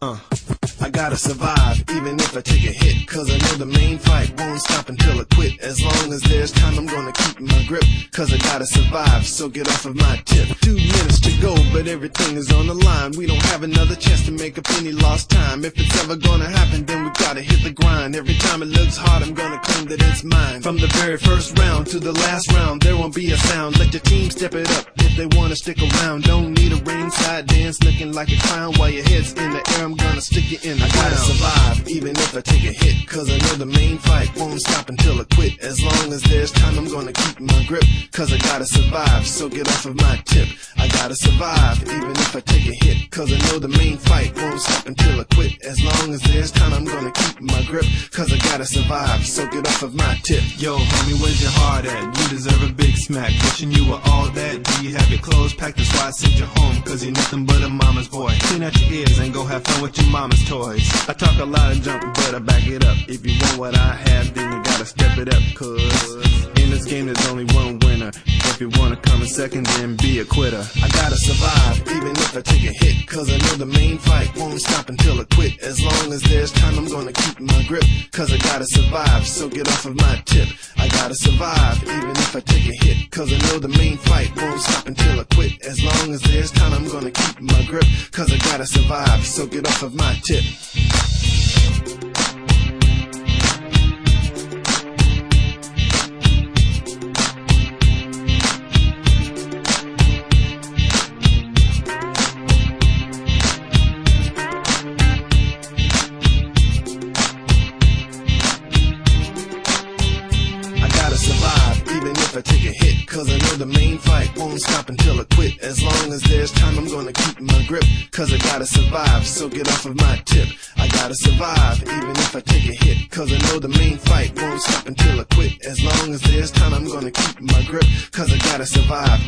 I gotta survive, even if I take a hit, cause I know the main fight won't stop until I quit. As long as there's time, I'm gonna keep my grip, cause I gotta survive, so get off of my tip. 2 minutes to go, but everything is on the line. We don't have another chance to make up any lost time. If it's ever gonna happen, then we gotta hit the grind. Every time it looks hard, I'm gonna claim that it's mine. From the very first round to the last round, there won't be a sound. Let your team step it up if they wanna stick around. Don't need a ringside dance looking like a clown. While your head's in the air, I'm gonna stick you in the ground. I gotta survive, even if I take a hit, cause I know the main fight won't stop until I quit. As long as there's time, I'm gonna keep my grip, cause I gotta survive, so get off of my tip. I gotta survive, even if I take a hit, cause I know the main fight won't stop until I quit. As long as there's time, I'm gonna keep my grip, cause I gotta survive, so get off of my tip. Yo, homie, where's your heart at? You deserve a big smack. Wishing you were all that. Do you have your clothes packed? That's why I sent you home, cause you're nothing but a mama's boy. Clean out your ears and go have fun with your mama's toys. I talk a lot of junk, but I back it up. If you want what I have, then you gotta step it up, cause in this game there's only one winner. If you wanna come in second, then be a quitter. I gotta survive, even if I take a hit, cause I know the main fight won't stop until I quit. As long as there's time, I'm gonna keep my grip, cause I gotta survive, so get off of my tip. I gotta survive, even if I take a hit, cause I know the main fight won't stop until I quit. As long as there's time, I'm gonna keep my grip, cause I gotta survive, so get off of my tip. If I take a hit, cause I know the main fight won't stop until I quit. As long as there's time, I'm gonna keep my grip, cause I gotta survive, so get off of my tip. I gotta survive, even if I take a hit, cause I know the main fight won't stop until I quit. As long as there's time, I'm gonna keep my grip, cause I gotta survive.